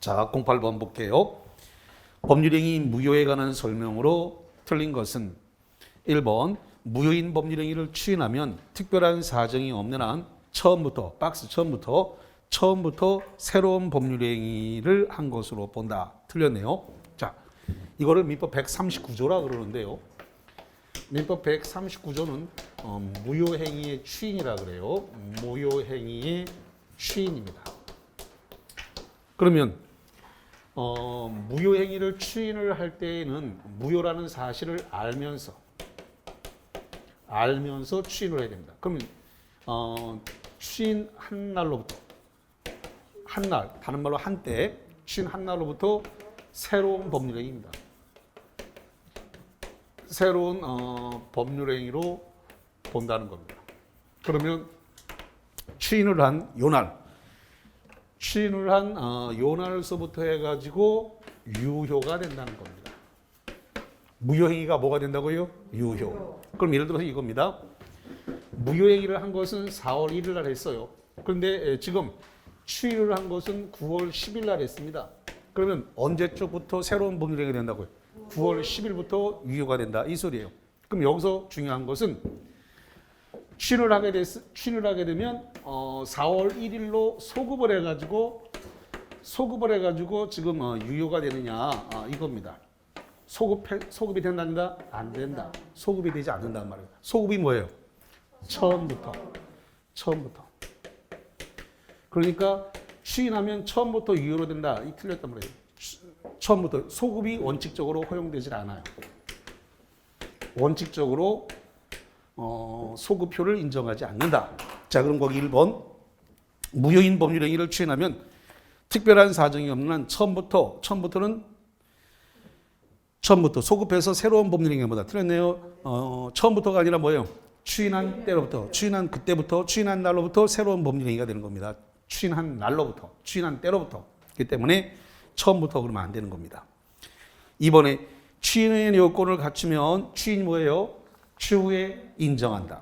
자, 08번 볼게요. 법률행위 무효에 관한 설명으로 틀린 것은 1번 무효인 법률행위를 추인하면 특별한 사정이 없는 한 처음부터 새로운 법률행위를 한 것으로 본다. 틀렸네요. 자, 이거를 민법 139조라 그러는데요. 민법 139조는 무효행위의 추인이라 그래요. 무효행위의 추인입니다. 그러면 무효행위를 추인을 할 때에는 무효라는 사실을 알면서 추인을 해야 됩니다. 그러면 추인 한 날로부터 다른 말로 한때 추인 한 날로부터 새로운 법률행위입니다. 새로운 법률행위로 본다는 겁니다. 그러면 추인을 한 요날서부터 해가지고 유효가 된다는 겁니다. 무효행위가 뭐가 된다고요? 유효. 그럼 예를 들어서 이겁니다. 무효행위를 한 것은 4월 1일 날 했어요. 그런데 지금 추인을 한 것은 9월 10일 날 했습니다. 그러면 언제쯤부터 새로운 법률행위가 된다고요? 9월 10일부터 유효가 된다. 이 소리예요. 그럼 여기서 중요한 것은 추인을 하게 되면 4월 1일로 소급을 해가지고 지금 유효가 되느냐 이겁니다. 소급이 된다? 안 된다. 소급이 되지 않는단 말이에요. 소급이 뭐예요? 처음부터. 그러니까 추인하면 처음부터 유효로 된다. 이 틀렸단 말이에요. 처음부터 소급이 원칙적으로 허용되질 않아요. 원칙적으로 소급효를 인정하지 않는다. 자, 그럼 거기 1번 무효인 법률행위를 추인하면 특별한 사정이 없는 한 처음부터 소급해서 새로운 법률행위보다 틀렸네요. 처음부터가 아니라 뭐예요? 추인한 날로부터 새로운 법률행위가 되는 겁니다. 추인한 때로부터. 그렇기 때문에 처음부터 그러면 안 되는 겁니다. 이번에 추인의 요건을 갖추면 추인이 뭐예요? 추후에 인정한다.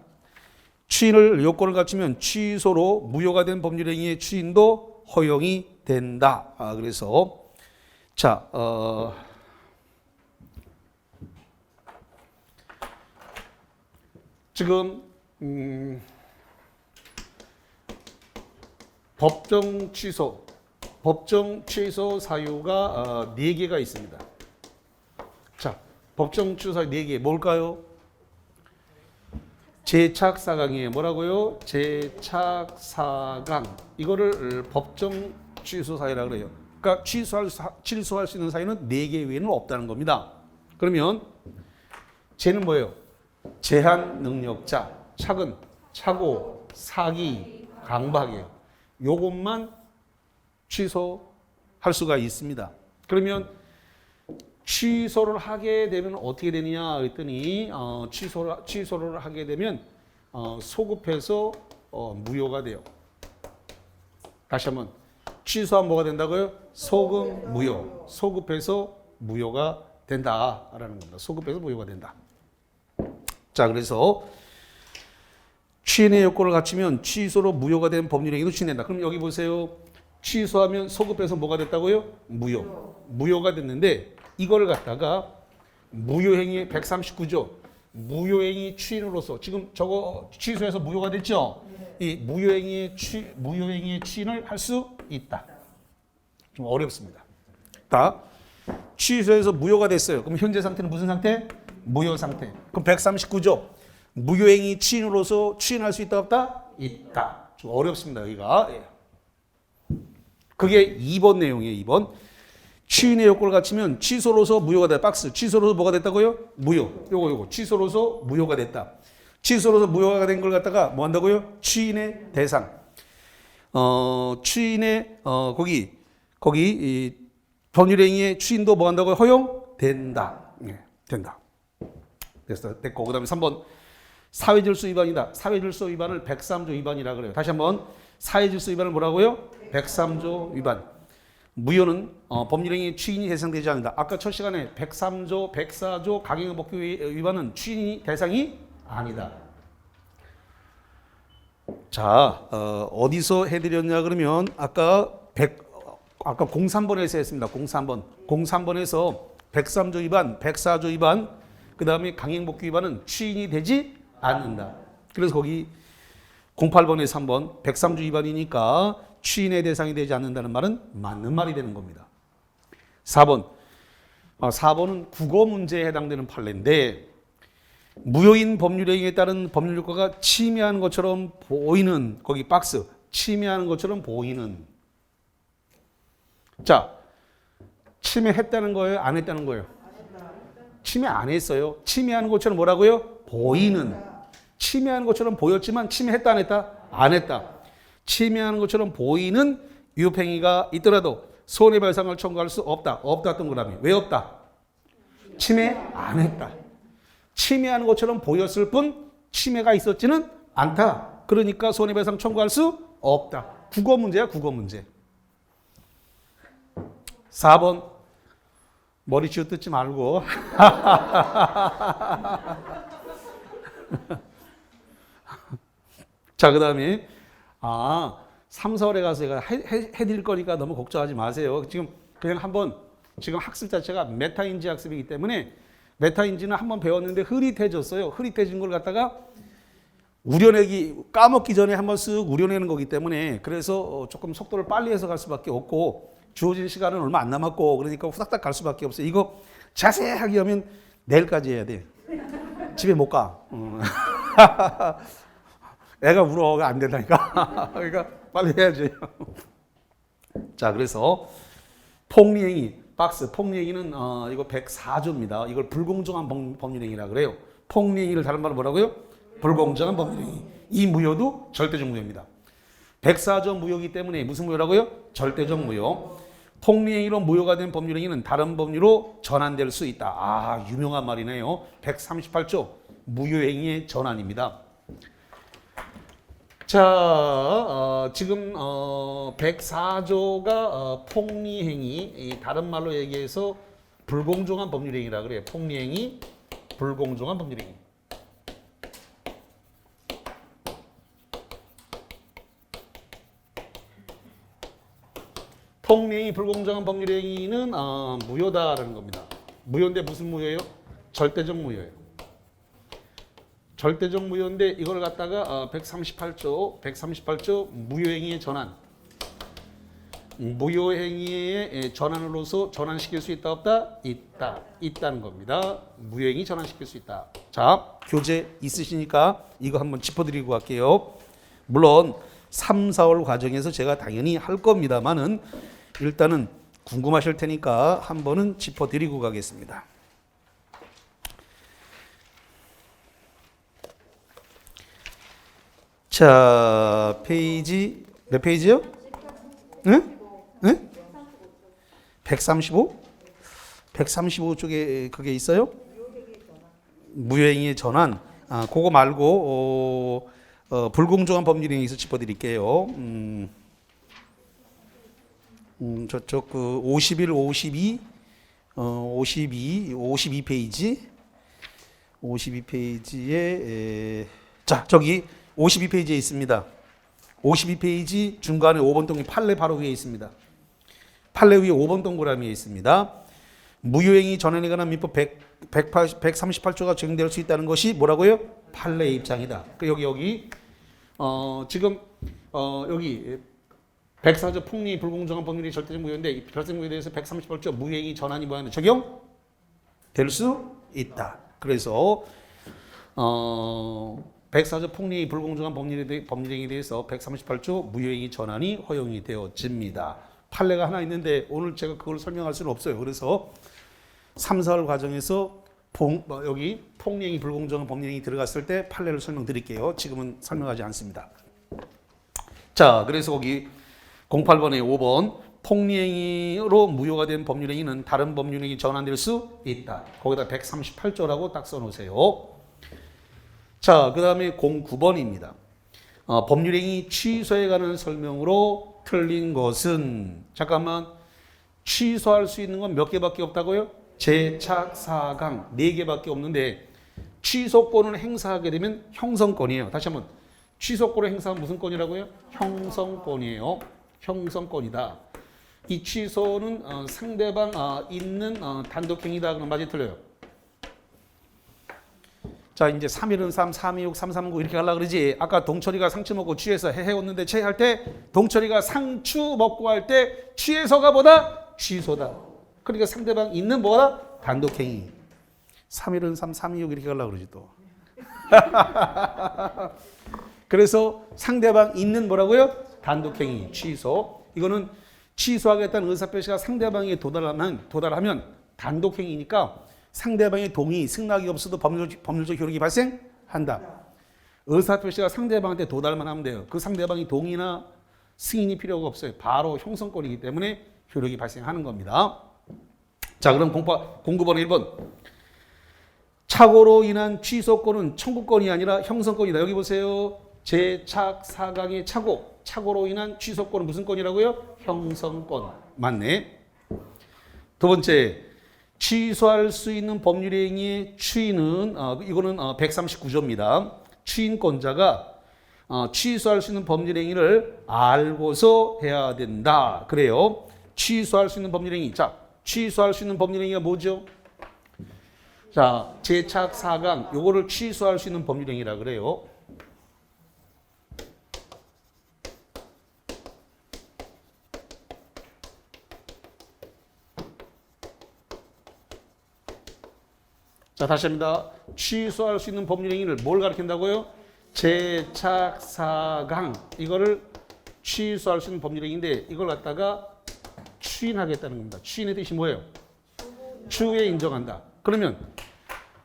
추인을 요건을 갖추면 취소로 무효가 된 법률행위의 추인도 허용이 된다. 그래서 자, 지금 법정 취소 사유가 4개가 있습니다. 자, 법정 취소 사유 4개 뭘까요? 재착사강이에요. 뭐라고요? 재착사강. 이거를 법정 취소 사유라고 그래요. 그러니까 취소할 수 있는 사유는 4개 외에는 없다는 겁니다. 그러면 쟤는 뭐예요? 제한 능력자, 착은 착오, 사기, 강박이에요. 요것만 취소할 수가 있습니다. 그러면 취소를 하게 되면 어떻게 되느냐 그랬더니 취소를 하게 되면 소급해서 무효가 돼요. 다시 한번 취소하면 뭐가 된다고요? 소급 무효. 소급해서 무효가 된다라는 겁니다. 소급해서 무효가 된다. 자, 그래서 추인의 요건을 갖추면 취소로 무효가 된 법률행위도 추인된다. 그럼 여기 보세요. 취소하면 소급해서 뭐가 됐다고요? 무효가 됐는데 이걸 갖다가 무효행위 139조 무효행위 추인으로서 지금 저거 취소해서 무효가 됐죠? 이 무효행위의 추인을 할 수 있다. 좀 어렵습니다. 취소해서 무효가 됐어요. 그럼 현재 상태는 무슨 상태? 무효 상태. 그럼 139조 무효행위 추인으로서 추인할 수 있다 없다? 있다. 좀 어렵습니다. 여기가. 그게 2번 내용이에요. 2번. 추인의 요건을 갖추면 취소로서 무효가 됐다. 취소로서 뭐가 됐다고요? 무효. 요거 취소로서 무효가 됐다. 취소로서 무효가 된 걸 갖다가 뭐 한다고요? 추인의 대상. 거기 이 법률행위의 추인도 뭐 한다고요? 허용된다. 된다. 됐고, 그 다음에 3번. 사회질서 위반이다. 사회질서 위반을 103조 위반이라고 그래요. 다시 한번. 사회질서 위반을 뭐라고요? 103조 위반. 무효는 법률행위 추인이 대상되지 않는다. 아까 첫 시간에 103조, 104조 강행의 법규 위반은 추인이 대상이 아니다. 자, 어디서 해드렸냐 그러면 아까 아까 03번에서 했습니다. 03번. 03번에서 103조 위반, 104조 위반, 그 다음에 강행복귀 위반은 추인이 되지 않는다. 그래서 거기 08번에서 한번 103조 위반이니까 추인의 대상이 되지 않는다는 말은 맞는 말이 되는 겁니다. 4번. 4번은 국어 문제에 해당되는 판례인데 무효인 법률행위에 따른 법률효과가 침해하는 것처럼 보이는 거기 박스 침해하는 것처럼 보이는 자 침해했다는 거예요? 안 했다는 거예요? 침해 안 했어요. 침해하는 것처럼 뭐라고요? 보이는 침해하는 것처럼 보였지만 침해했다 안 했다? 안 했다. 침해하는 것처럼 보이는 위법행위가 있더라도 손해배상을 청구할 수 없다. 없다 동그라미. 왜 없다? 침해 안 했다. 침해하는 것처럼 보였을 뿐 침해가 있었지는 않다. 그러니까 손해배상 청구할 수 없다. 국어 문제야, 국어 문제. 4번 머리 쥐어뜯지 말고 자, 그 다음에 3, 4월에 가서 제가 해드릴 거니까 너무 걱정하지 마세요. 지금 그냥 한번 지금 학습 자체가 메타인지 학습이기 때문에 메타인지는 한번 배웠는데 흐릿해졌어요. 흐릿해진 걸 갖다가 우려내기 까먹기 전에 한번 쓱 우려내는 거기 때문에 그래서 조금 속도를 빨리 해서 갈 수밖에 없고 주어진 시간은 얼마 안 남았고 그러니까 후닥닥 갈 수밖에 없어요. 이거 자세하게 하면 내일까지 해야 돼. 집에 못 가. 애가 울어. 안 된다니까. 그러니까 빨리 해야지. 자, 그래서 폭리행위, 박스 폭리행위는 이거 104조입니다. 이걸 불공정한 법률행위라 그래요. 폭리행위를 다른 말로 뭐라고요? 불공정한 법률행위. 이 무효도 절대적 무효입니다. 104조 무효이기 때문에 무슨 무효라고요? 절대적 무효. 폭리행위로 무효가 된 법률행위는 다른 법률로 전환될 수 있다. 유명한 말이네요. 138조 무효행위의 전환입니다. 자, 지금 104조가 폭리행위, 다른 말로 얘기해서 불공정한 법률행위라 그래요. 폭리행위, 불공정한 법률행위. 폭리행위, 불공정한 법률행위는 무효다라는 겁니다. 무효인데 무슨 무효예요? 절대적 무효예요. 절대적 무효인데 이걸 갖다가 138조 무효행위의 전환. 무효행위의 전환으로서 전환시킬 수 있다 없다? 있다. 있다는 겁니다. 무효행위 전환시킬 수 있다. 자, 교재 있으시니까 이거 한번 짚어드리고 갈게요. 물론 3, 4월 과정에서 제가 당연히 할 겁니다만은 일단은 궁금하실 테니까 한 번은 짚어드리고 가겠습니다. 자, 페이지 몇 페이지요? 응? 응? 135? 135쪽에 그게 있어요? 무효행위의 전환. 그거 말고 불공정한 법률행위에서 짚어드릴게요. 저쪽 그 51, 52, 52페이지, 52페이지에 자, 저기 52페이지에 있습니다. 52페이지 중간에 5번 동이 판례 바로 위에 있습니다. 판례 위에 5번 동그라미에 있습니다. 무효행위 전환에 관한 민법 138조가 적용될 수 있다는 것이 뭐라고요? 판례의 입장이다. 여기 지금 여기 104조 폭리 불공정한 법률이 절대적 무효인데 이 절대적 무효에 대해서 138조 무효행위 전환이 뭐하는 적용될 수 있다. 그래서 104조 폭리 불공정한 법률행위에 대해서 138조 무효행위 전환이 허용이 되어집니다. 판례가 하나 있는데 오늘 제가 그걸 설명할 수는 없어요. 그래서 3, 4월 과정에서 여기 폭리행위 불공정한 법률행위 들어갔을 때 판례를 설명드릴게요. 지금은 설명하지 않습니다. 자, 그래서 거기 08번에 5번 폭리행위로 무효가 된 법률행위는 다른 법률행위 전환될 수 있다. 거기다 138조라고 딱 써놓으세요. 자, 그 다음에 09번입니다. 법률행위 취소에 관한 설명으로 틀린 것은 잠깐만 취소할 수 있는 건 몇 개밖에 없다고요? 제착, 사강 4개밖에 없는데 취소권을 행사하게 되면 형성권이에요. 다시 한번 취소권을 행사하면 무슨 권이라고요? 형성권이에요. 형성권이다. 이 취소는 상대방 있는 단독행위다. 그럼 맞이 틀려요. 자, 이제 3일은 3, 3, 2, 6, 3, 3, 9 이렇게 가려고 그러지. 아까 동철이가 상추 먹고 취해서 해왔는데 취할 때 동철이가 상추 먹고 할 때 취해서가 뭐다? 취소다. 그러니까 상대방 있는 뭐다? 단독행위. 3일은 3, 3, 2, 6 이렇게 가려고 그러지 또. 그래서 상대방 있는 뭐라고요? 단독행위, 취소. 이거는 취소하겠다는 의사표시가 상대방에 도달하면 단독행위니까 상대방의 동의, 승낙이 없어도 법률적 효력이 발생한다. 의사표시가 상대방한테 도달만 하면 돼요. 그 상대방이 동의나 승인이 필요가 없어요. 바로 형성권이기 때문에 효력이 발생하는 겁니다. 자, 그럼 공급번 1번. 착오로 인한 취소권은 청구권이 아니라 형성권이다. 여기 보세요. 제착 사강의 착오로 인한 취소권은 무슨 건이라고요? 형성권. 맞네. 두 번째, 취소할 수 있는 법률의 행위의 추인은 이거는 139조입니다. 추인권자가 취소할 수 있는 법률의 행위를 알고서 해야 된다. 그래요. 취소할 수 있는 법률의 행위. 자, 취소할 수 있는 법률의 행위가 뭐죠? 자, 제착 사강 요거를 취소할 수 있는 법률의 행위라 그래요. 자, 다시 합니다. 취소할 수 있는 법률 행위를 뭘 가리킨다고요? 제착사강 이거를 취소할 수 있는 법률 행위인데 이걸 갖다가 추인하겠다는 겁니다. 추인의 뜻이 뭐예요? 추후에 인정한다. 그러면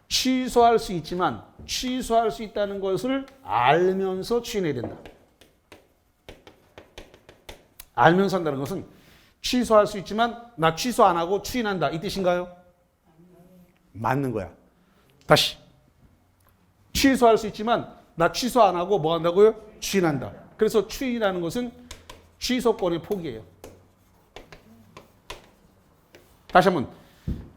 취소할 수 있지만 취소할 수 있다는 것을 알면서 추인해야 된다. 알면서 한다는 것은 취소할 수 있지만 나 취소 안 하고 추인한다 이 뜻인가요? 맞는 거야. 다시. 취소할 수 있지만 나 취소 안 하고 뭐 한다고요? 추인한다. 그래서 추인이라는 것은 취소권의 포기예요. 다시 한번.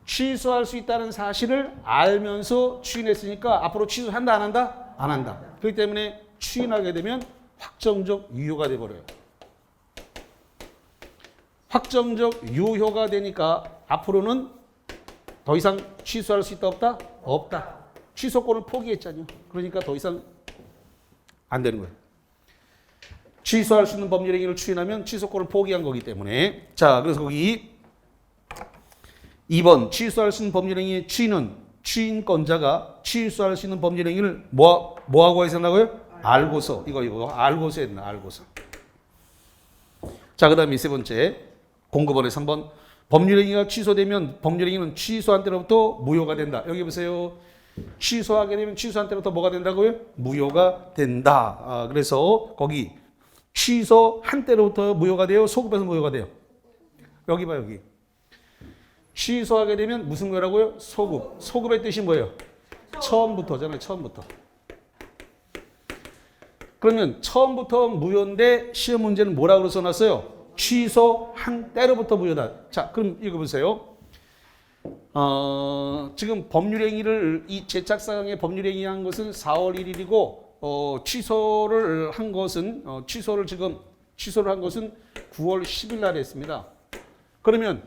취소할 수 있다는 사실을 알면서 추인했으니까 앞으로 취소한다 안 한다? 안 한다. 그렇기 때문에 추인하게 되면 확정적 유효가 돼버려요. 확정적 유효가 되니까 앞으로는 더 이상 취소할 수 있다 없다? 없다. 취소권을 포기했잖아요. 그러니까 더 이상 안 되는 거예요. 취소할 수 있는 법률 행위를 추인하면 취소권을 포기한 거기 때문에. 자, 그래서 거기 2번 취소할 수 있는 법률 행위의 추인은 추인권자가 취소할 수 있는 법률 행위를 뭐하고 해서 한다고요? 알고서. 이거 알고서 했나? 알고서. 자, 그 다음에 세 번째 공급원의 3번. 법률행위가 취소되면 법률행위는 취소한 때로부터 무효가 된다. 여기 보세요. 취소하게 되면 취소한 때로부터 뭐가 된다고요? 무효가 된다. 그래서 거기 취소한 때로부터 무효가 돼요? 소급해서 무효가 돼요? 여기 봐 여기. 취소하게 되면 무슨 무효라고요? 소급. 소급의 뜻이 뭐예요? 처음부터잖아요. 처음부터. 그러면 처음부터 무효인데 시험 문제는 뭐라고 써놨어요? 취소한 때로부터 무효다. 자, 그럼 읽어보세요. 지금 법률행위를 이 제착사강의 법률행위한 것은 4월 1일이고 취소를 한 것은 취소를 한 것은 9월 10일 날에 했습니다. 그러면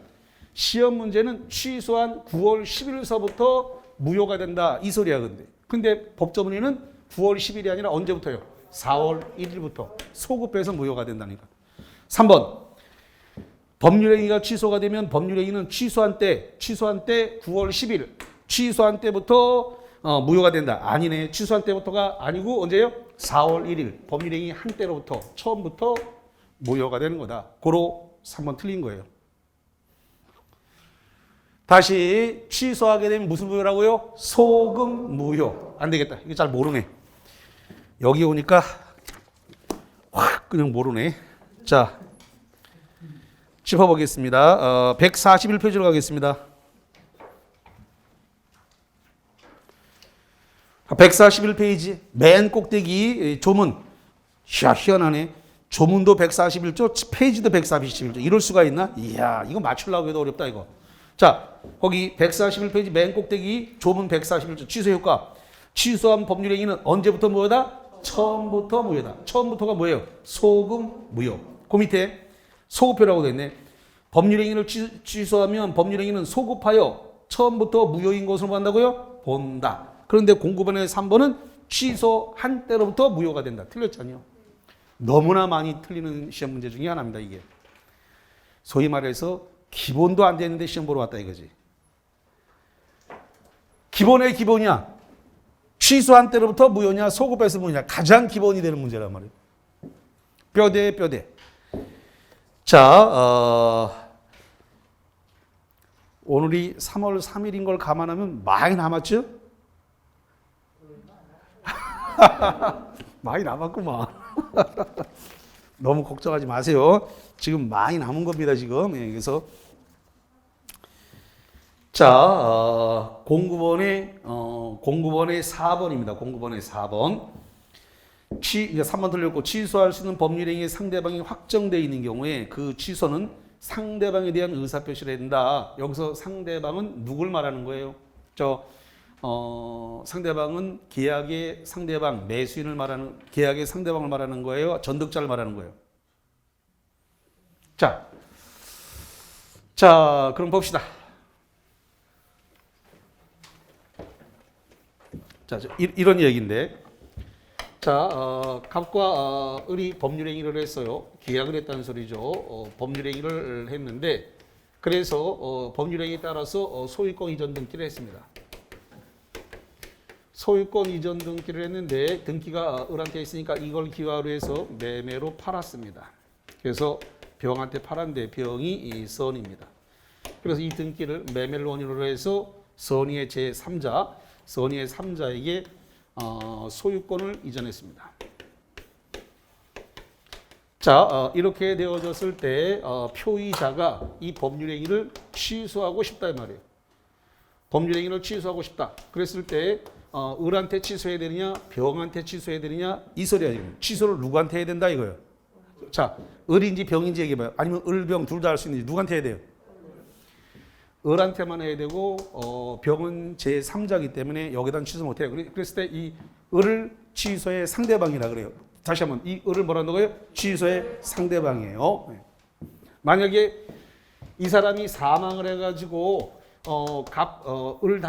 시험 문제는 취소한 9월 10일서부터 무효가 된다 이 소리야. 근데 법조문의는 9월 10일이 아니라 언제부터요? 4월 1일부터 소급해서 무효가 된다니까. 3번. 법률행위가 취소가 되면 법률행위는 취소한 때 9월 10일 취소한 때부터 무효가 된다. 아니네. 취소한 때부터가 아니고 언제요? 4월 1일 법률행위 한 때로부터 처음부터 무효가 되는 거다. 고로 3번 틀린 거예요. 다시 취소하게 되면 무슨 무효라고요? 소급 무효. 안 되겠다. 이거 잘 모르네. 여기 오니까 확 그냥 모르네. 자, 짚어보겠습니다. 141페이지로 가겠습니다. 141페이지 맨 꼭대기 조문. 희한하네. 조문도 141조, 페이지도 141조. 이럴 수가 있나? 이야, 이거 맞추려고 해도 어렵다 이거. 자, 거기 141페이지 맨 꼭대기 조문 141조 취소 효과. 취소한 법률행위는 언제부터 무효다? 처음부터 무효다. 처음부터가 뭐예요? 소급 무효. 그 밑에 소급표라고 되어 있네. 법률행위를 취소하면 법률행위는 소급하여 처음부터 무효인 것으로 본다고요? 본다. 그런데 공급원의 3번은 취소한 때로부터 무효가 된다. 틀렸잖아요. 너무나 많이 틀리는 시험 문제 중에 하나입니다. 이게. 소위 말해서 기본도 안 되는데 시험 보러 왔다 이거지. 기본의 기본이야. 취소한 때로부터 무효냐 소급해서 무효냐. 가장 기본이 되는 문제란 말이에요. 뼈대 뼈대. 자, 오늘이 3월 3일인 걸 감안하면 많이 남았죠? 많이 남았구만. 너무 걱정하지 마세요. 지금 많이 남은 겁니다, 지금. 예, 그래서 자, 공급원의 4번입니다. 공급원의 4번. 이제 3번 틀렸고 취소할 수 있는 법률행위의 상대방이 확정되어 있는 경우에 그 취소는 상대방에 대한 의사표시를 해야 된다. 여기서 상대방은 누굴 말하는 거예요? 상대방은 계약의 상대방, 매수인을 말하는, 계약의 상대방을 말하는 거예요? 전득자를 말하는 거예요? 자, 그럼 봅시다. 자, 이런 얘기인데. 자, 갑과 을이 법률행위를 했어요. 계약을 했다는 소리죠. 법률행위를 했는데, 그래서 법률행위에 따라서 소유권 이전 등기를 했습니다. 소유권 이전 등기를 했는데 등기가 을한테 있으니까 이걸 기화로 해서 매매로 팔았습니다. 그래서 병한테 팔았는데 병이 이 선입니다. 그래서 이 등기를 매매를 원인으로 해서 선의의 제3자에게 소유권을 이전했습니다. 자, 이렇게 되어졌을 때 표의자가 이 법률행위를 취소하고 싶다 이 말이에요. 법률행위를 취소하고 싶다. 그랬을 때 을한테 취소해야 되느냐, 병한테 취소해야 되느냐 이 소리야. 취소를 누구한테 해야 된다 이거예요. 자, 을인지 병인지 얘기해봐요. 아니면 을, 병 둘 다 할 수 있는지 누구한테 해야 돼요? 을한테만 해야 되고 병은 제3자이기 때문에 여기다 취소 못해요. 그랬을 때 이 을을 취소의 상대방이라 그래요. 다시 한번 이 을을 뭐라는 거예요? 취소의 상대방이에요. 만약에 이 사람이 사망을 해가지고 을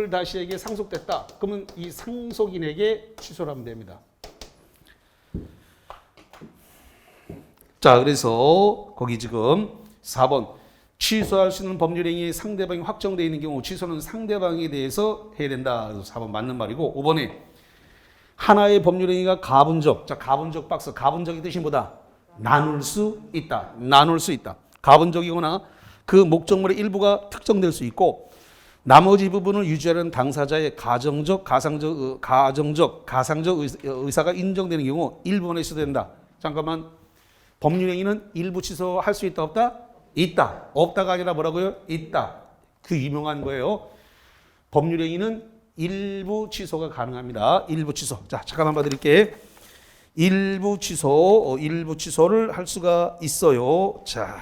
다시에게 상속됐다. 그러면 이 상속인에게 취소를 하면 됩니다. 자, 그래서 거기 지금 4번 취소할 수 있는 법률행위의 상대방이 확정되어 있는 경우 취소는 상대방에 대해서 해야 된다. 그래서 4번 맞는 말이고 5번에 하나의 법률행위가 가분적. 자, 가분적 박스. 가분적의 뜻이 뭐다? 나눌 수 있다. 나눌 수 있다. 가분적이거나 그 목적물의 일부가 특정될 수 있고 나머지 부분을 유지하는 당사자의 가정적, 가상적 의사가 인정되는 경우 일부만 취소된다. 잠깐만. 법률행위는 일부 취소할 수 있다, 없다? 있다. 없다가 아니라 뭐라고요? 있다. 그 유명한 거예요. 법률행위는 일부 취소가 가능합니다. 일부 취소. 자, 잠깐만 봐드릴게. 일부 취소를 할 수가 있어요. 자,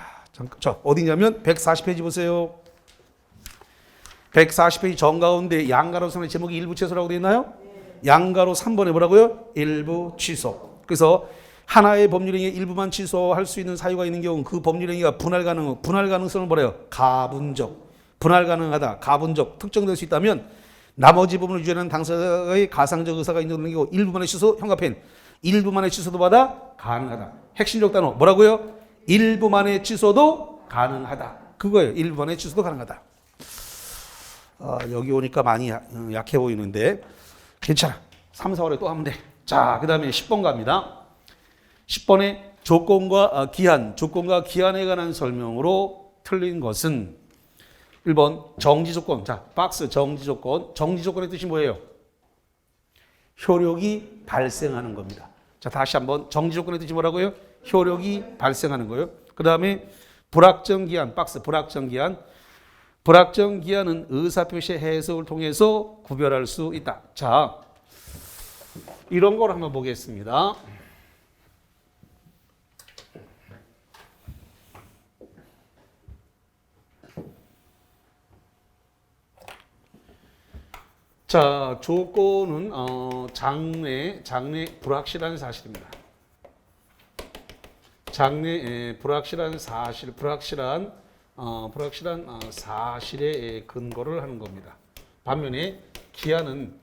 어디냐면 140페이지 보세요. 140페이지 정가운데 양가로 선의 제목이 일부 취소라고 되어 있나요? 양가로 3번에 뭐라고요? 일부 취소. 그래서 하나의 법률행위 일부만 취소할 수 있는 사유가 있는 경우 그 법률행위가 분할 가능성을 뭐래요? 가분적. 분할 가능하다. 가분적. 특정될 수 있다면 나머지 부분을 유지하는 당사자의 가상적 의사가 인정되는 경우 일부만의 취소 형과펜. 일부만의 취소도 받아 가능하다. 핵심적 단어 뭐라고요? 일부만의 취소도 가능하다. 그거예요. 일부만의 취소도 가능하다. 여기 오니까 많이 약해 보이는데 괜찮아. 3, 4월에 또 하면 돼. 자, 그 다음에 10번 갑니다. 10번에 조건과 기한에 관한 설명으로 틀린 것은 1번 정지조건. 자, 박스 정지조건. 정지조건의 뜻이 뭐예요? 효력이 발생하는 겁니다. 자, 다시 한번 정지조건의 뜻이 뭐라고요? 효력이 발생하는 거예요. 그 다음에 불확정기한. 박스 불확정기한. 불확정기한은 의사표시의 해석을 통해서 구별할 수 있다. 자, 이런 걸 한번 보겠습니다. 자, 조건은 장래 불확실한 사실입니다. 장래 불확실한 사실, 불확실한 사실의 근거를 하는 겁니다. 반면에 기한은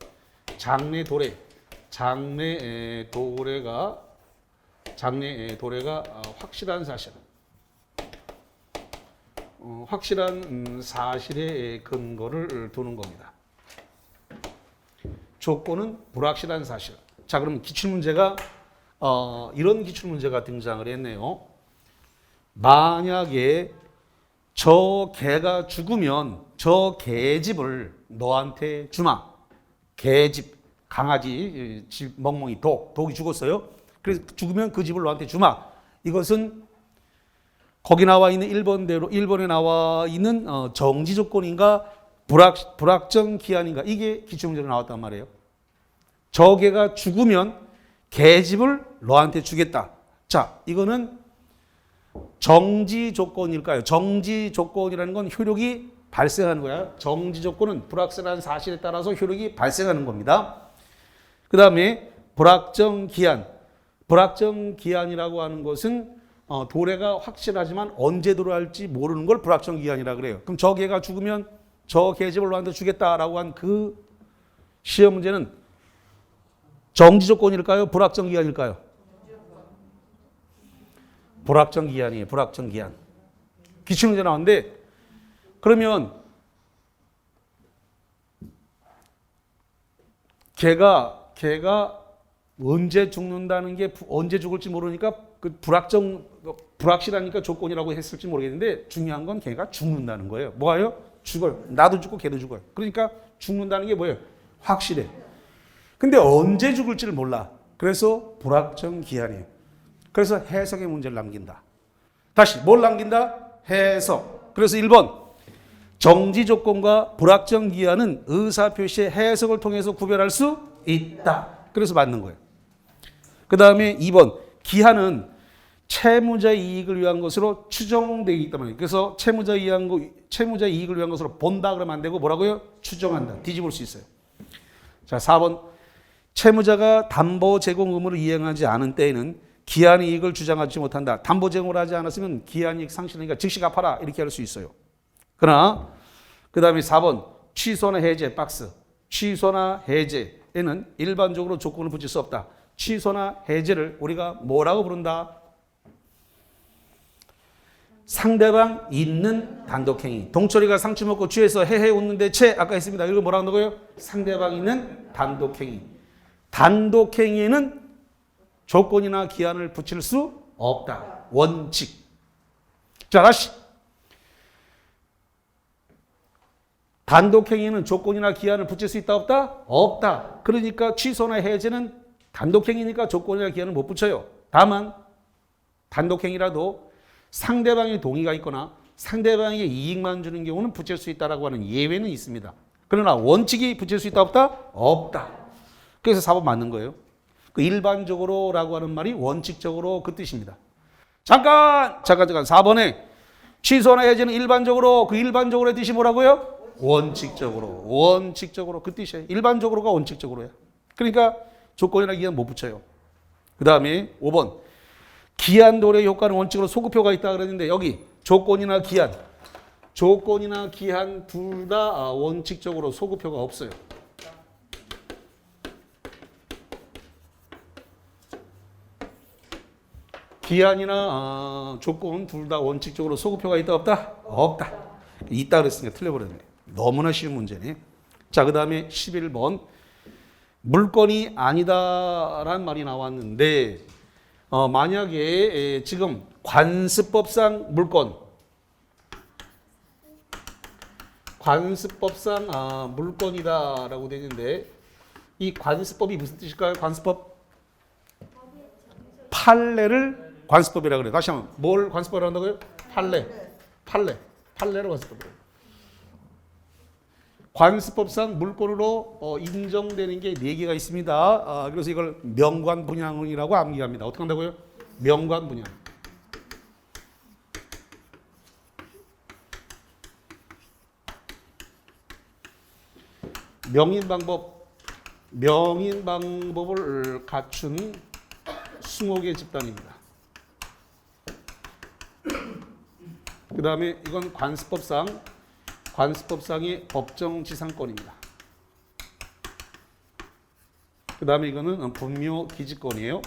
장래 도래가 확실한 사실, 확실한 사실의 근거를 두는 겁니다. 조건은 불확실한 사실. 자, 그럼 기출문제가 이런 기출문제가 등장을 했네요. 만약에 저 개가 죽으면 저 개집을 너한테 주마. 개집, 강아지, 집 멍멍이, 독이 죽었어요. 그래서 죽으면 그 집을 너한테 주마. 이것은 거기 나와 있는 1번에 나와 있는 정지 조건인가 불확정 기한인가, 이게 기출문제로 나왔단 말이에요. 저 개가 죽으면 개집을 너한테 주겠다. 자, 이거는 정지 조건일까요? 정지 조건이라는 건 효력이 발생하는 거야. 정지 조건은 불확실한 사실에 따라서 효력이 발생하는 겁니다. 그 다음에 불확정 기한이라고 하는 것은 도래가 확실하지만 언제 도래할지 모르는 걸 불확정 기한이라고 그래요. 그럼 저 개가 죽으면 저 개집을 너한테 주겠다라고 한 그 시험 문제는 정지 조건일까요? 불확정 기한일까요? 불확정 기한이에요. 불확정 기한. 기출문제 나왔는데, 그러면 개가 언제 죽는다는 게 언제 죽을지 모르니까 그 불확실하니까 조건이라고 했을지 모르겠는데, 중요한 건 개가 죽는다는 거예요. 뭐예요? 죽어요. 나도 죽고 개도 죽어요. 그러니까 죽는다는 게 뭐예요? 확실해. 근데 언제 죽을지를 몰라. 그래서 불확정 기한이에요. 그래서 해석의 문제를 남긴다. 다시 뭘 남긴다? 해석. 그래서 1번 정지 조건과 불확정 기한은 의사표시의 해석을 통해서 구별할 수 있다. 그래서 맞는 거예요. 그 다음에 2번 기한은 채무자의 이익을 위한 것으로 추정되기 있단 말이에요. 그래서 채무자의 이익을 위한 것으로 본다 그러면 안 되고 뭐라고요? 추정한다. 뒤집을 수 있어요. 자, 4번 채무자가 담보 제공 의무를 이행하지 않은 때에는 기한 이익을 주장하지 못한다. 담보 제공을 하지 않았으면 기한 이익 상실이니까 즉시 갚아라. 이렇게 할 수 있어요. 그러나 그 다음에 4번 취소나 해제 박스. 취소나 해제에는 일반적으로 조건을 붙일 수 없다. 취소나 해제를 우리가 뭐라고 부른다? 상대방 있는 단독행위. 동철이가 상추 먹고 취해서 헤헤 웃는데 채 아까 했습니다. 이거 뭐라고 한다고요? 상대방 있는 단독행위. 단독행위에는 조건이나 기한을 붙일 수 없다. 원칙. 자, 다시. 단독행위는 조건이나 기한을 붙일 수 있다 없다? 없다. 그러니까 취소나 해제는 단독행위니까 조건이나 기한을 못 붙여요. 다만 단독행위라도 상대방의 동의가 있거나 상대방에게 이익만 주는 경우는 붙일 수 있다라고 하는 예외는 있습니다. 그러나 원칙이 붙일 수 있다 없다? 없다. 그래서 4번 맞는 거예요. 그 일반적으로라고 하는 말이 원칙적으로 그 뜻입니다. 잠깐 4번에 취소나 해제는 일반적으로, 그 일반적으로의 뜻이 뭐라고요? 원칙적으로 그 뜻이에요. 일반적으로가 원칙적으로야. 그러니까 조건이나 기한 못 붙여요. 그 다음에 5번 기한 도래 효과는 원칙으로 소급효가 있다 그랬는데, 여기 조건이나 기한 둘 다 원칙적으로 소급효가 없어요. 기한이나 조건 둘 다 원칙적으로 소급효가 있다 없다? 없다. 있다 그랬으니까 틀려버렸네. 너무나 쉬운 문제네. 자, 그 다음에 11번 물건이 아니다라는 말이 나왔는데, 만약에 지금 관습법상 물건이다라고 되는데, 이 관습법이 무슨 뜻일까요? 관습법? 판례를 관습법이라고 그래요. 다시 한번 뭘 관습법이라고 한다고요? 판례를 관습법이래요. 관습법상 물건으로 인정되는 게 4개가 있습니다. 그래서 이걸 명관분양이라고 암기합니다. 어떻게 한다고요? 명관분양. 명인 방법을 갖춘 20개 집단입니다. 다음에 이건 관습법상의 법정지상권입니다. 그 다음에 이거는 분묘기지권이에요.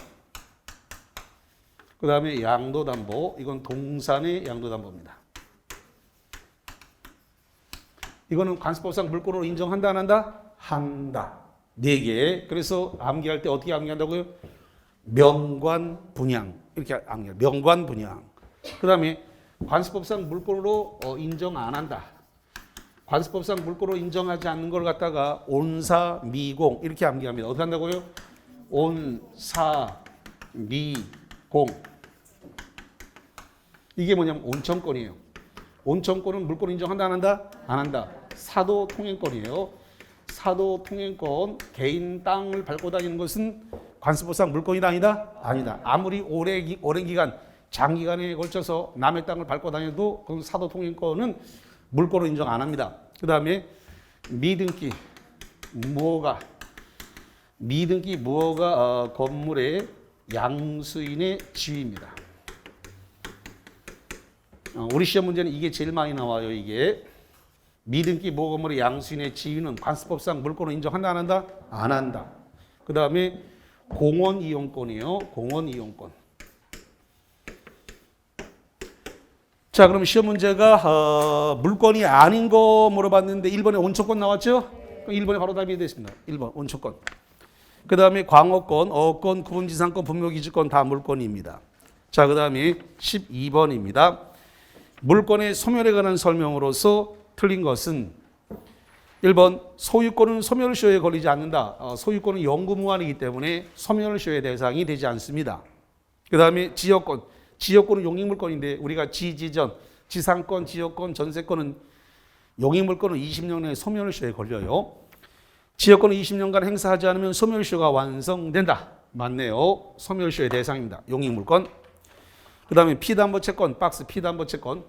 그 다음에 양도담보, 이건 동산의 양도담보입니다. 이거는 관습법상 물권으로 인정한다, 안 한다? 한다. 4개. 그래서 암기할 때 어떻게 암기한다고요? 명관분양. 이렇게 암기해요. 명관분양. 그 다음에 관습법상 물권으로 인정 안 한다. 관습법상 물권으로 인정하지 않는 걸 갖다가 온사미공 이렇게 암기합니다. 어떻게 한다고요? 온사미공. 이게 뭐냐면 온천권이에요. 온천권은 물권 인정한다, 안 한다? 안 한다. 사도통행권이에요. 사도통행권, 개인 땅을 밟고 다니는 것은 관습법상 물권이다, 아니다? 아니다. 아무리 오랜 기간, 장기간에 걸쳐서 남의 땅을 밟고 다녀도 그건 사도통행권은 물권으로 인정 안 합니다. 그 다음에 미등기 무허가 건물의 양수인의 지위입니다. 우리 시험 문제는 이게 제일 많이 나와요. 이게 미등기 무허가 건물의 양수인의 지위는 관습법상 물권으로 인정한다, 안 한다? 안 한다. 그 다음에 공원이용권이에요. 공원이용권. 자, 그럼 시험 문제가 물권이 아닌 거 물어봤는데 1번에 온천권 나왔죠? 1번에 바로 답이 됐습니다. 1번 온천권. 그 다음에 광어권, 어권, 구분지상권, 분묘기지권 다 물권입니다. 자, 그 다음에 12번입니다. 물권의 소멸에 관한 설명으로서 틀린 것은 1번 소유권은 소멸시효에 걸리지 않는다. 소유권은 영구무한이기 때문에 소멸시효의 대상이 되지 않습니다. 그 다음에 지역권. 지역권은 용익물권인데 우리가 지지전, 지상권, 지역권, 전세권은 용익물권은 20년 내에 소멸시효에 걸려요. 지역권은 20년간 행사하지 않으면 소멸시효가 완성된다. 맞네요. 소멸시효의 대상입니다. 용익물권. 그 다음에 피담보채권, 박스 피담보채권.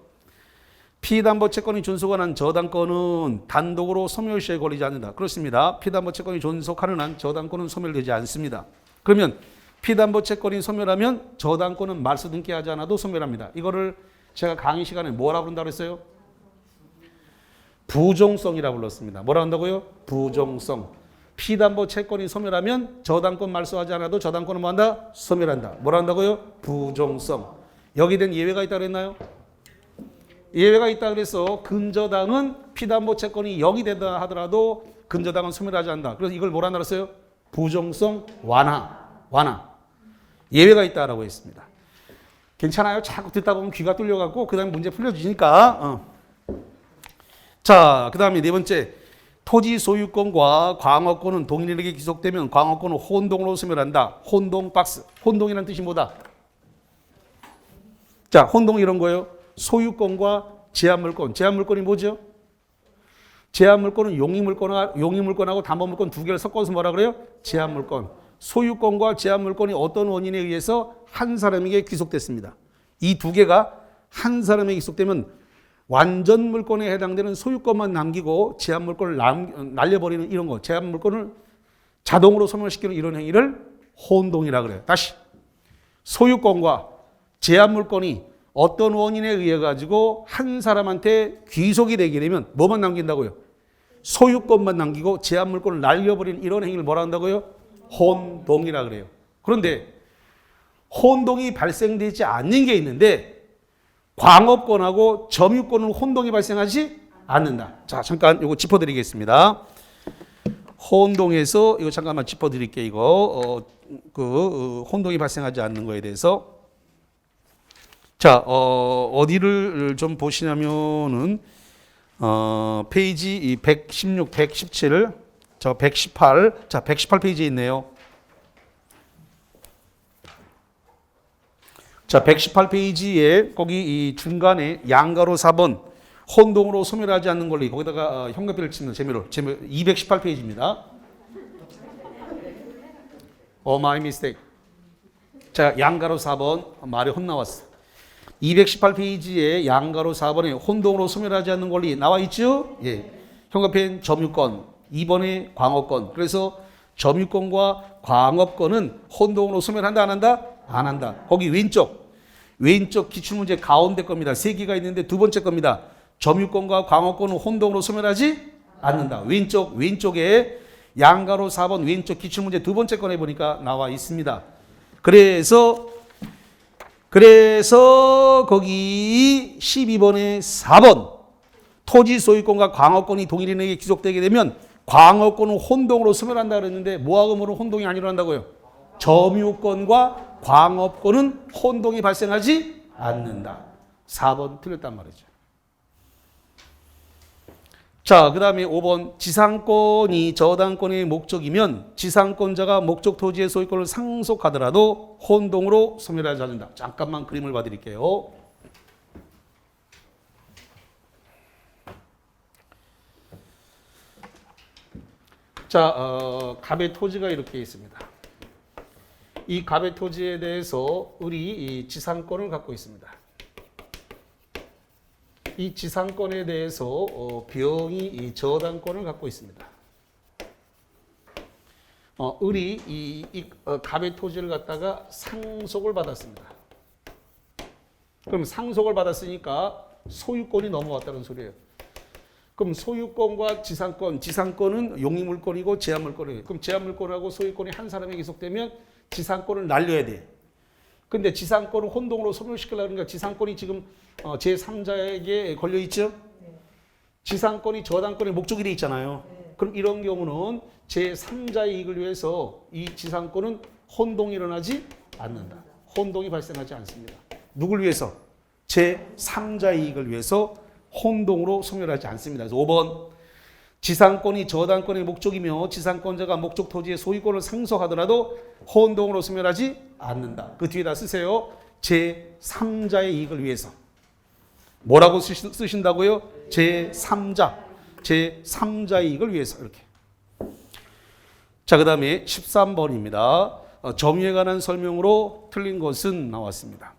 피담보채권이 존속한 한 저당권은 단독으로 소멸시효에 걸리지 않는다. 그렇습니다. 피담보채권이 존속하는 한 저당권은 소멸되지 않습니다. 그러면 피담보채권이 소멸하면 저당권은 말소 등기하지 않아도 소멸합니다. 이거를 제가 강의 시간에 뭐라고 부른다고 그랬어요? 부종성이라고 불렀습니다. 뭐라고 한다고요? 부종성. 피담보채권이 소멸하면 저당권 말소하지 않아도 저당권은 뭐한다? 소멸한다. 뭐라고 한다고요? 부종성. 여기에 대한 예외가 있다고 그랬나요? 예외가 있다 그래서 근저당은 피담보채권이 0이 된다 하더라도 근저당은 소멸하지 않는다. 그래서 이걸 뭐라 그랬어요? 부종성 완화. 예외가 있다라고 했습니다. 괜찮아요? 자꾸 듣다 보면 귀가 뚫려갖고 그 다음에 문제 풀려주시니까. 자, 그 다음에 4번째. 토지 소유권과 광어권은 동일에게 귀속되면 광어권은 혼동으로 소멸한다. 혼동 박스. 혼동이라는 뜻이 뭐다? 자, 혼동 이런 거예요. 소유권과 제한물권. 제한물권이 뭐죠? 제한물권은 용익물권하고 담보물권 두 개를 섞어서 뭐라 그래요? 제한물권. 소유권과 제한물권이 어떤 원인에 의해서 한 사람에게 귀속됐습니다. 이 두 개가 한 사람에게 귀속되면 완전 물권에 해당되는 소유권만 남기고 제한물권을 날려버리는 이런 거, 제한물권을 자동으로 소멸시키는 이런 행위를 혼동이라 그래요. 다시 소유권과 제한물권이 어떤 원인에 의해 가지고 한 사람한테 귀속이 되게 되면 뭐만 남긴다고요? 소유권만 남기고 제한물권을 날려버리는 이런 행위를 뭐라 한다고요? 혼동이라 그래요. 그런데 혼동이 발생되지 않는 게 있는데 광업권하고 점유권은 혼동이 발생하지 않는다. 자, 잠깐 이거 짚어드리겠습니다. 혼동에서 이거 잠깐만 짚어드릴게요. 이거 혼동이 발생하지 않는 거에 대해서. 자, 어디를 좀 보시냐면은 페이지 116, 117, 118, 자 118페이지에 있네요. 자, 118페이지에 거기 이 중간에 양가로 4번 혼동으로 소멸하지 않는 권리 거기다가 형광펜을 치는 재미로 218페이지입니다. my mistake. 자, 양가로 4번 말이 혼나왔어. 218페이지에 양가로 4번에 혼동으로 소멸하지 않는 권리 나와 있죠? 예. 형광펜 점유권, 2번에 광업권. 그래서 점유권과 광업권은 혼동으로 소멸한다, 안 한다? 안 한다. 거기 왼쪽 왼쪽 기출문제 가운데 겁니다. 세 개가 있는데 두 번째 겁니다. 점유권과 광업권은 혼동으로 소멸하지 않는다. 왼쪽에 양가로 4번 왼쪽 기출문제 두 번째 건에 보니까 나와 있습니다. 그래서 거기 12번에 4번 토지 소유권과 광업권이 동일인에게 귀속되게 되면 광업권은 혼동으로 소멸한다 그랬는데 모하금으로 혼동이 안 일어난다고요. 점유권과 광업권은 혼동이 발생하지 않는다. 4번 틀렸단 말이죠. 자, 그 다음에 5번 지상권이 저당권의 목적이면 지상권자가 목적 토지의 소유권을 상속하더라도 혼동으로 소멸하지 않는다. 잠깐만 그림을 봐드릴게요. 자, 갑의 토지가 이렇게 있습니다. 이 갑의 토지에 대해서 우리 이 지상권을 갖고 있습니다. 이 지상권에 대해서 병이 이 저당권을 갖고 있습니다. 을이 이 갑의 토지를 갖다가 상속을 받았습니다. 그럼 상속을 받았으니까 소유권이 넘어왔다는 소리예요. 그럼 소유권과 지상권은 용익물권이고 제한물권이에요. 그럼 제한물권하고 소유권이 한 사람에게 귀속되면 지상권을 날려야 돼. 근데 지상권을 혼동으로 소멸시키려고 하니까 지상권이 지금 제3자에게 걸려있죠? 네. 지상권이 저당권의 목적이 돼 있잖아요. 네. 그럼 이런 경우는 제3자의 이익을 위해서 이 지상권은 혼동이 일어나지 않는다. 혼동이 발생하지 않습니다. 누굴 위해서? 제3자의 이익을 위해서 혼동으로 소멸하지 않습니다. 그래서 5번 지상권이 저당권의 목적이며 지상권자가 목적 토지의 소유권을 상속하더라도 혼동으로 소멸하지 않는다. 그 뒤에다 쓰세요. 제3자의 이익을 위해서. 뭐라고 쓰신다고요? 제3자의 이익을 위해서. 이렇게. 자, 그 다음에 13번입니다. 점유에 관한 설명으로 틀린 것은 나왔습니다.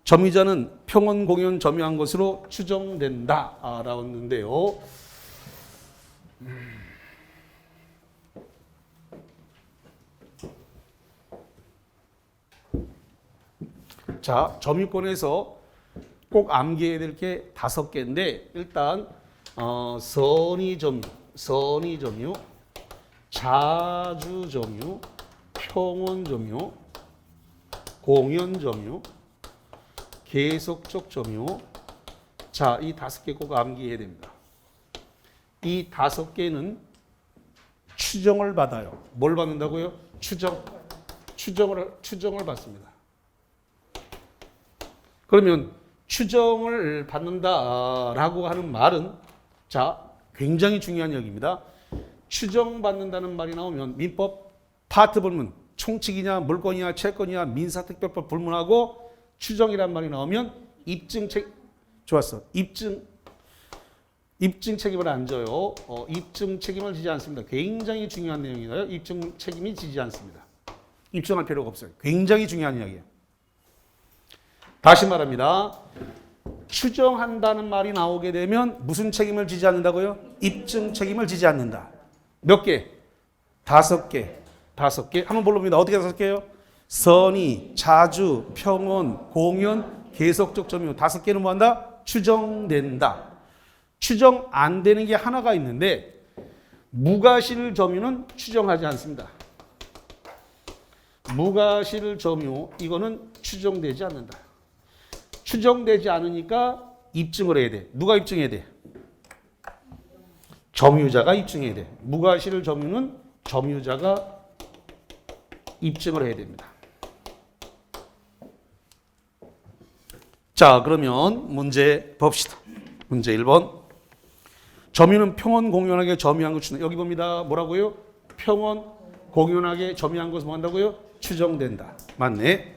점유자는 평원 공연 점유한 것으로 추정된다. 라고 했는데요. 자, 점유권에서 꼭 암기해야 될 게 5개인데 일단 선의점유, 자주점유, 평원점유, 공연점유, 계속적 점유. 자, 이 5개 꼭 암기해야 됩니다. 이 5개는 추정을 받아요. 뭘 받는다고요? 추정을 받습니다. 그러면 추정을 받는다라고 하는 말은 자, 굉장히 중요한 얘기입니다. 추정받는다는 말이 나오면 민법 파트 불문, 총칙이냐 물권이냐 채권이냐 민사특별법 불문하고 추정이란 말이 나오면 입증 책임을 안 져요. 입증 책임을 지지 않습니다. 굉장히 중요한 내용이에요. 입증 책임이 지지 않습니다. 입증할 필요가 없어요. 굉장히 중요한 이야기예요. 다시 말합니다. 추정한다는 말이 나오게 되면 무슨 책임을 지지 않는다고요? 입증 책임을 지지 않는다. 몇 개? 5개. 한번 볼봅니다. 어떻게 5개요? 선의, 자주, 평원, 공연, 계속적 점유. 5개는 뭐한다? 추정된다. 추정 안 되는 게 하나가 있는데 무과실 점유는 추정하지 않습니다. 무과실 점유 이거는 추정되지 않는다. 추정되지 않으니까 입증을 해야 돼. 누가 입증해야 돼? 점유자가 입증해야 돼. 무과실 점유는 점유자가 입증을 해야 됩니다. 자, 그러면 문제 봅시다. 문제 1번. 점유는 평원 공연하게 점유한 것 추정. 여기 봅니다. 뭐라고요? 평원 공연하게 점유한 것을 뭐 한다고요? 추정된다. 맞네.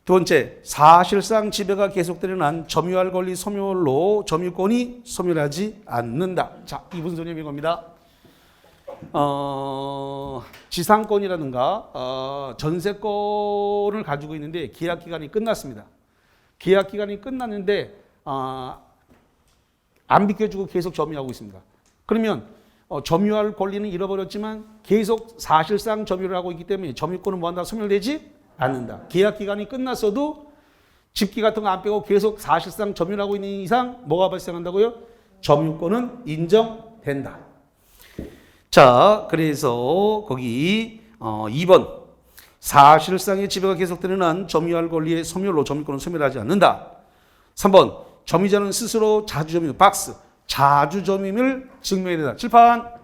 두 번째, 사실상 지배가 계속되는 한 점유할 권리 소멸로 점유권이 소멸하지 않는다. 자, 이 무슨 소리냐면 이겁니다. 지상권이라든가 전세권을 가지고 있는데 계약 기간이 끝났습니다. 계약 기간이 끝났는데 안 비켜주고 계속 점유하고 있습니다. 그러면 점유할 권리는 잃어버렸지만 계속 사실상 점유를 하고 있기 때문에 점유권은 뭐한다? 소멸되지 않는다. 계약 기간이 끝났어도 집기 같은 거 안 빼고 계속 사실상 점유하고 있는 이상 뭐가 발생한다고요? 점유권은 인정된다. 자, 그래서 거기 2번 사실상의 지배가 계속되는 한 점유할 권리의 소멸로 점유권은 소멸하지 않는다. 3번 점유자는 스스로 자주점유 박스 자주점유를 증명해야 된다. 칠판.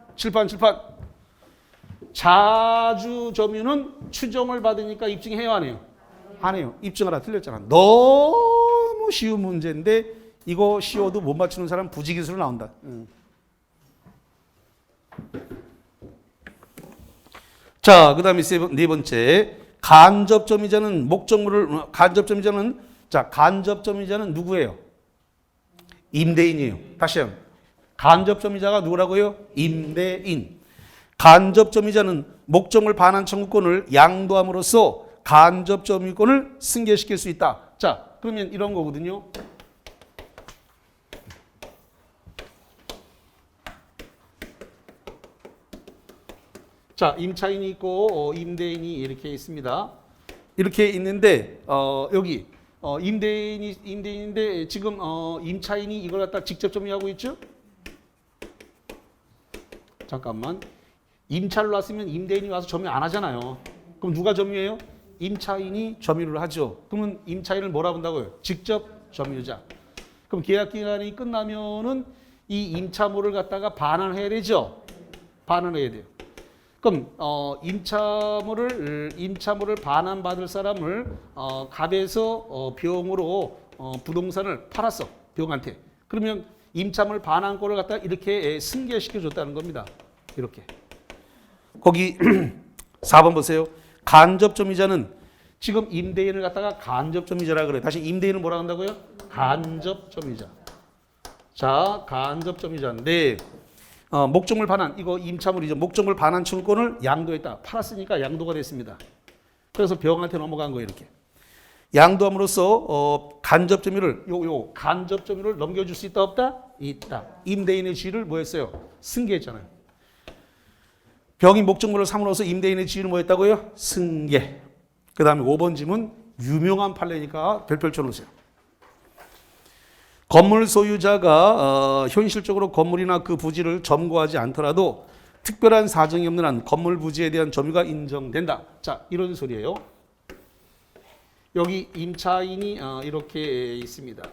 자주점유는 추정을 받으니까 입증해요 안 해요? 안 해요. 입증하라 틀렸잖아. 너무 쉬운 문제인데 이거 쉬워도 못 맞추는 사람 부지기수로 나온다. 자, 그 다음에 네 번째 간접점유자는 간접점유자는 누구예요? 임대인이에요. 다시 한번 간접점유자가 누구라고요? 임대인. 간접점유자는 목적물 반환 청구권을 양도함으로써 간접점유권을 승계시킬 수 있다. 자, 그러면 이런 거거든요. 자, 임차인이 있고 임대인이 이렇게 있습니다. 이렇게 있는데 여기 임대인인데 지금 임차인이 이걸 갖다 직접 점유하고 있죠? 잠깐만. 임차를 놨으면 임대인이 와서 점유 안 하잖아요. 그럼 누가 점유해요? 임차인이 점유를 하죠. 그러면 임차인을 뭐라 본다고요? 직접 점유자. 그럼 계약 기간이 끝나면은 이 임차물을 갖다가 반환해야 되죠. 반환해야 돼요. 그럼 임차물을 반환받을 사람을 갑에서 병으로 부동산을 팔았어. 병한테. 그러면 임차물 반환권을 갖다가 이렇게 승계시켜 줬다는 겁니다. 이렇게. 거기 4번 보세요. 간접점유자는 지금 임대인을 갖다가 간접점유자라 그래. 다시 임대인을 뭐라 한다고요? 간접점유자. 자, 간접점유자인데 목적물 반환, 이거 임차물이죠. 목적물 반환 청구권을 양도했다. 팔았으니까 양도가 됐습니다. 그래서 병한테 넘어간 거예요, 이렇게. 양도함으로써 간접점유를 간접점유를 넘겨줄 수 있다 없다? 있다. 임대인의 지위를 뭐했어요? 승계했잖아요. 병이 목적물을 삼으로써 임대인의 지위를 뭐했다고요? 승계. 그 다음에 5번 질문 유명한 판례니까 별표 쳐놓으세요. 건물 소유자가 현실적으로 건물이나 그 부지를 점거하지 않더라도 특별한 사정이 없는 한 건물 부지에 대한 점유가 인정된다. 자, 이런 소리예요. 여기 임차인이 이렇게 있습니다.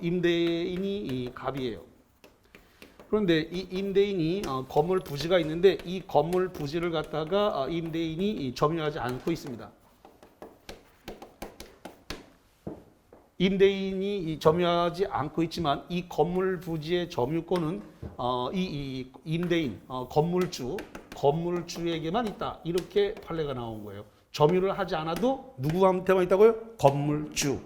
임대인이 갑이에요. 그런데 이 임대인이 건물 부지가 있는데 이 건물 부지를 갖다가 임대인이 점유하지 않고 있습니다. 임대인이 점유하지 않고 있지만 이 건물 부지의 점유권은 이 임대인, 건물주에게만 있다. 이렇게 판례가 나온 거예요. 점유를 하지 않아도 누구한테만 있다고요? 건물주.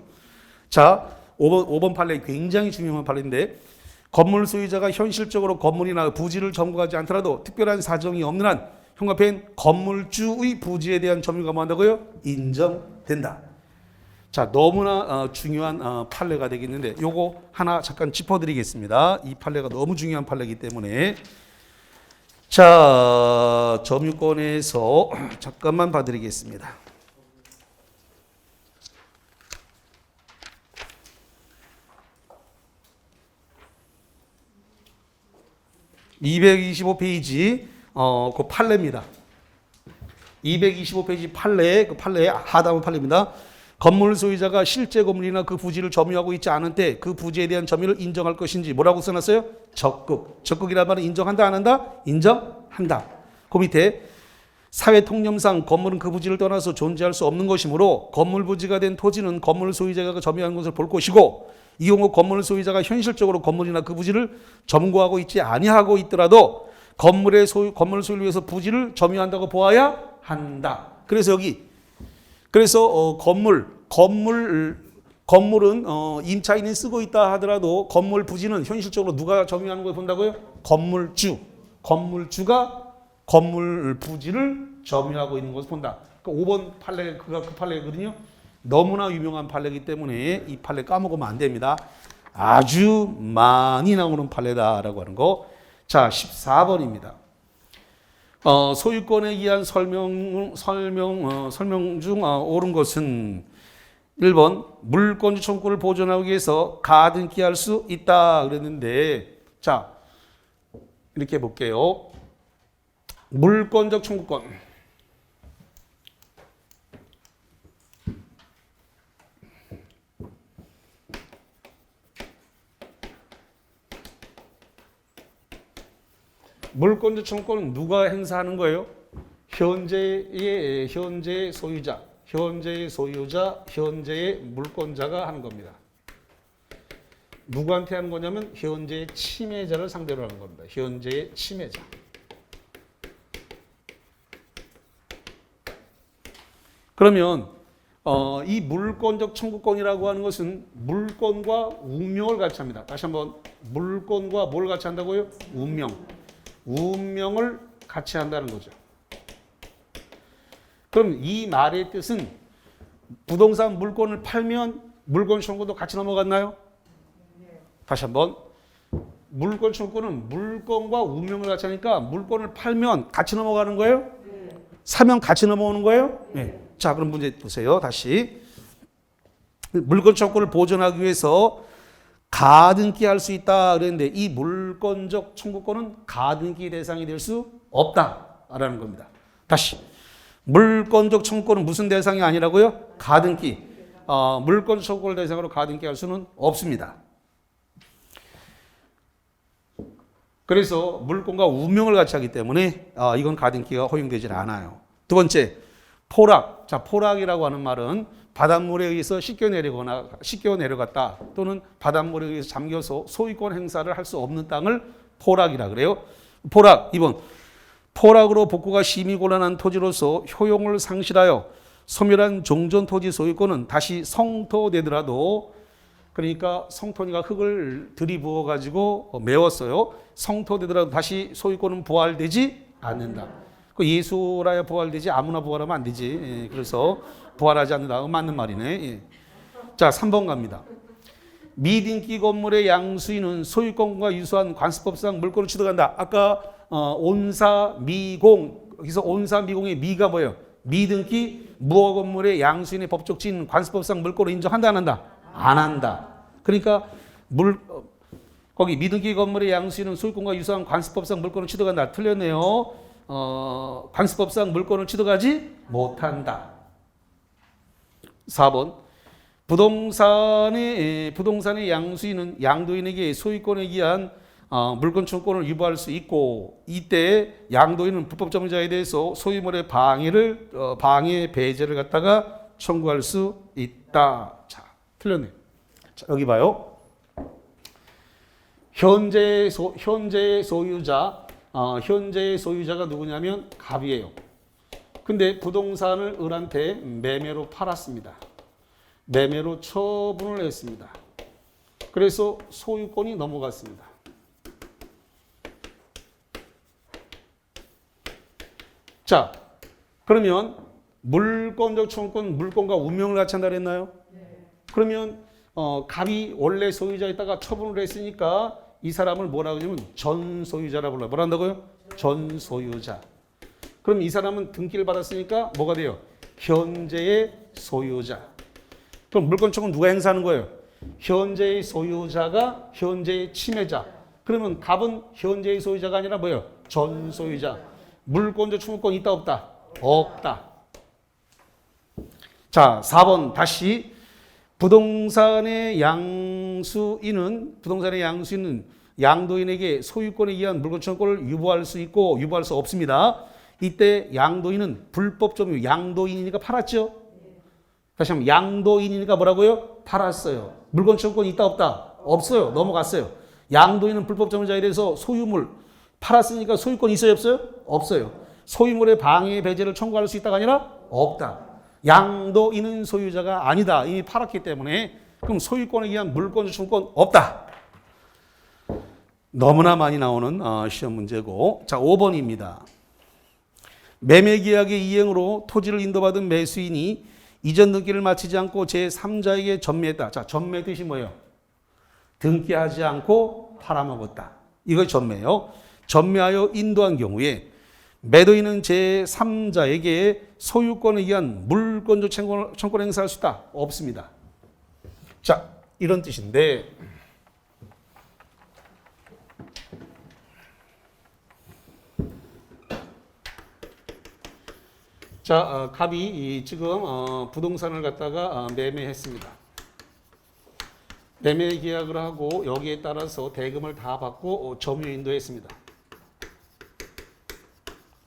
자, 5번 판례 굉장히 중요한 판례인데 건물 소유자가 현실적으로 건물이나 부지를 점거하지 않더라도 특별한 사정이 없는 한 형법엔 건물주의 부지에 대한 점유가 뭐한다고요? 인정된다. 자, 너무나 중요한 판례가 되겠는데 요거 하나 잠깐 짚어드리겠습니다. 이 판례가 너무 중요한 판례이기 때문에 자, 점유권에서 잠깐만 봐드리겠습니다. (225페이지) 그 판례입니다. 225페이지 판례, 그 판례의 하단부 판례입니다. 건물 소유자가 실제 건물이나 그 부지를 점유하고 있지 않은 때 그 부지에 대한 점유를 인정할 것인지 뭐라고 써놨어요? 적극. 적극이란 말은 인정한다 안 한다? 인정한다. 그 밑에 사회 통념상 건물은 그 부지를 떠나서 존재할 수 없는 것이므로 건물 부지가 된 토지는 건물 소유자가 점유한 것을 볼 것이고 이 경우 건물 소유자가 현실적으로 건물이나 그 부지를 점거하고 있지 아니하고 있더라도 건물 소유를 위해서 부지를 점유한다고 보아야 한다. 그래서 여기 건물은 임차인이 쓰고 있다 하더라도 건물 부지는 현실적으로 누가 점유하는 걸 본다고요? 건물주가 건물 부지를 점유하고 있는 것을 본다. 그러니까 5번 판례 그 판례거든요. 너무나 유명한 판례이기 때문에 이 판례 까먹으면 안 됩니다. 아주 많이 나오는 판례다라고 하는 거. 자, 14번입니다. 소유권에 의한 설명 중 옳은 것은 1번 물권적 청구권을 보존하기 위해서 가등기할 수 있다 그랬는데 자 이렇게 볼게요. 물권적 청구권 물권적 청구권은 누가 행사하는 거예요? 현재의 소유자, 현재의 소유자, 현재의 물권자가 하는 겁니다. 누구한테 하는 거냐면 현재의 침해자를 상대로 하는 겁니다. 현재의 침해자. 그러면 이 물권적 청구권이라고 하는 것은 물권과 운명을 같이 합니다. 다시 한번 물권과 뭘 같이 한다고요? 운명. 운명을 같이 한다는 거죠. 그럼 이 말의 뜻은 부동산 물권을 팔면 물권 청구도 같이 넘어갔나요? 다시 한번 물권 청구는 물권과 운명을 같이 하니까 물권을 팔면 같이 넘어가는 거예요? 사면 같이 넘어오는 거예요? 네. 자, 그럼 문제 보세요. 다시 물권 청구를 보존하기 위해서 가등기 할 수 있다 그랬는데 이 물권적 청구권은 가등기 대상이 될 수 없다라는 겁니다. 다시 물권적 청구권은 무슨 대상이 아니라고요? 가등기. 물권 청구권을 대상으로 가등기 할 수는 없습니다. 그래서 물권과 운명을 같이 하기 때문에 이건 가등기가 허용되질 않아요. 두 번째, 포락. 자, 포락이라고 하는 말은 바닷물에 의해서 씻겨 내려갔다 또는 바닷물에 의해서 잠겨서 소유권 행사를 할 수 없는 땅을 포락이라 그래요. 포락 2번 포락으로 복구가 심히 곤란한 토지로서 효용을 상실하여 소멸한 종전 토지 소유권은 다시 성토되더라도 그러니까 성토니가 흙을 들이부어 가지고 메웠어요. 성토되더라도 다시 소유권은 부활되지 않는다. 그 예수라야 부활되지 아무나 부활하면 안 되지. 예, 그래서 부활하지 않는다. 맞는 말이네. 예. 자, 3번 갑니다. 미등기 건물의 양수인은 소유권과 유사한 관습법상 물권을 취득한다. 아까 온사 미공 여기서 온사 미공의 미가 뭐예요? 미등기 무허 건물의 양수인의 법적 지인 관습법상 물권을 인정한다 안 한다? 안 한다. 그러니까 거기 미등기 건물의 양수인은 소유권과 유사한 관습법상 물권을 취득한다. 틀렸네요. 관습법상 물권을 취득하지 못한다. 4번 부동산의 양수인은 양도인에게 소유권에 의한 물권 청구권을 유보할 수 있고 이때 양도인은 불법 점유자에 대해서 소유물의 방해 배제를 갖다가 청구할 수 있다. 자, 틀렸네요. 자, 여기 봐요. 현재의 소유자가 누구냐면 갑이에요. 근데 부동산을 을한테 매매로 팔았습니다. 매매로 처분을 했습니다. 그래서 소유권이 넘어갔습니다. 자, 그러면 물권적 청구권, 물권과 운명을 같이 한다 그랬나요? 그러면 갑이 원래 소유자에다가 처분을 했으니까 이 사람을 뭐라고 하냐면 전 소유자라 불러요. 뭐라 한다고요? 전 소유자. 그럼 이 사람은 등기를 받았으니까 뭐가 돼요? 현재의 소유자. 그럼 물권 청구는 누가 행사하는 거예요? 현재의 소유자가 현재의 침해자. 그러면 갑은 현재의 소유자가 아니라 뭐예요? 전 소유자. 물권적 청구권 있다 없다? 없다. 자, 4번 다시 부동산의 양수인은 양도인에게 소유권에 의한 물권 청구권을 유보할 수 있고 유보할 수 없습니다. 이때 양도인은 불법 점유, 양도인이니까 팔았죠? 다시 한번 양도인이니까 뭐라고요? 팔았어요. 물권 청구권이 있다 없다? 없어요. 넘어갔어요. 양도인은 불법 점유자에 대해서 소유물 팔았으니까 소유권 있어요 없어요? 없어요. 소유물의 방해 배제를 청구할 수 있다가 아니라 없다. 양도인은 소유자가 아니다. 이미 팔았기 때문에 그럼 소유권에 의한 물권적 청구권 없다. 너무나 많이 나오는 시험 문제고 자 5번입니다. 매매계약의 이행으로 토지를 인도받은 매수인이 이전 등기를 마치지 않고 제3자에게 전매했다. 자, 전매 뜻이 뭐예요? 등기하지 않고 팔아먹었다. 이거 전매요. 전매하여 인도한 경우에 매도인은 제3자에게 소유권에 의한 물권적 청구를 행사할 수 있다. 없습니다. 자, 이런 뜻인데 자, 갑이 지금 부동산을 갖다가 매매했습니다. 매매 계약을 하고 여기에 따라서 대금을 다 받고 점유 인도했습니다.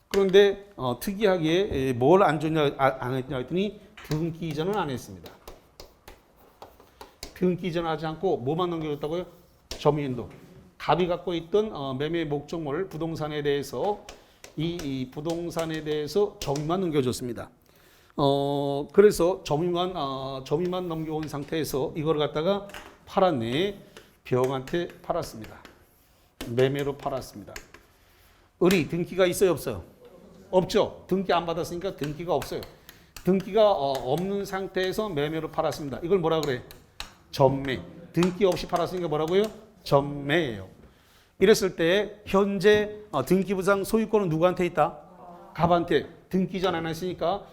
그런데 특이하게 뭘 안 줬냐 안 했냐 했더니 등기 이전은 안 했습니다. 등기 이전하지 않고 뭐만 넘겨줬다고요? 점유 인도. 갑이 갖고 있던 매매 목적물 부동산에 대해서 이 부동산에 대해서 점유만 넘겨줬습니다. 그래서 점유만 넘겨온 상태에서 이걸 갖다가 팔았네. 병한테 팔았습니다. 매매로 팔았습니다. 을이 등기가 있어요, 없어요? 없죠. 등기 안 받았으니까 등기가 없어요. 등기가 없는 상태에서 매매로 팔았습니다. 이걸 뭐라 그래? 전매. 등기 없이 팔았으니까 뭐라고요? 전매예요. 이랬을 때 현재 등기부상 소유권은 누구한테 있다? 갑한테. 등기 이전 안 했으니까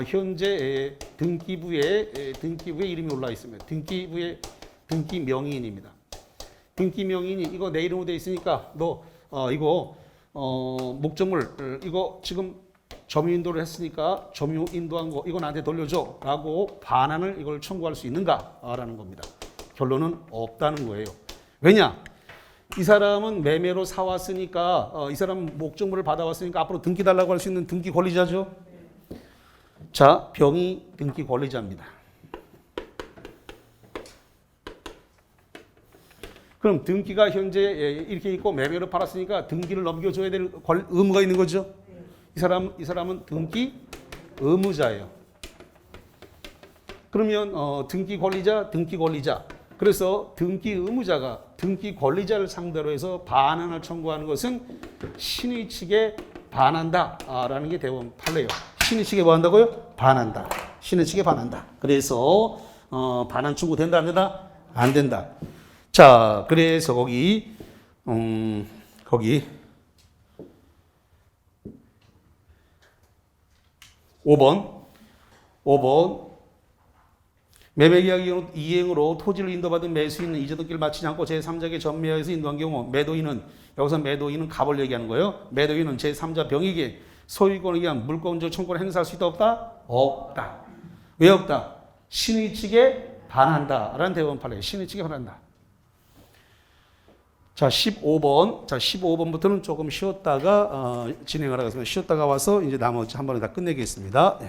현재 등기부에 이름이 올라 있습니다. 등기부의 등기 명의인입니다. 등기 명의인이 이거 내 이름으로 돼 있으니까 너 이거 목적물 이거 지금 점유 인도를 했으니까 점유 인도한 거 이거 나한테 돌려줘 라고 반환을 이걸 청구할 수 있는가 라는 겁니다. 결론은 없다는 거예요. 왜냐? 이 사람은 매매로 사왔으니까 이 사람 목적물을 받아왔으니까 앞으로 등기 달라고 할 수 있는 등기 권리자죠. 자, 병이 등기 권리자입니다. 그럼 등기가 현재 이렇게 있고 매매로 팔았으니까 등기를 넘겨줘야 될 의무가 있는 거죠. 이 사람은 등기 의무자예요. 그러면 등기 권리자. 그래서 등기 의무자가 등기 권리자를 상대로 해서 반환을 청구하는 것은 신의 측에 반한다라는 게 대법원 판례예요. 신의 측에 뭐 한다고요? 반한다. 신의 측에 반한다. 그래서 반환 청구 된다 안 된다? 안 된다. 자, 그래서 거기 5번 매매계약 이행으로 토지를 인도받은 매수인은 이전등기를 마치지 않고 제3자에게 전매하여서 인도한 경우 매도인은 여기서 매도인은 갑을 얘기하는 거예요. 매도인은 제3자 병에게 소유권에 의한 물권적 청구를 행사할 수 있다 없다? 없다. 왜 없다? 신의 측에 반한다라는 대법원 판례. 신의 측에 반한다. 자, 15번. 자, 15번부터는 조금 쉬었다가 진행을 하겠습니다. 쉬었다가 와서 이제 나머지 한 번에 다 끝내겠습니다.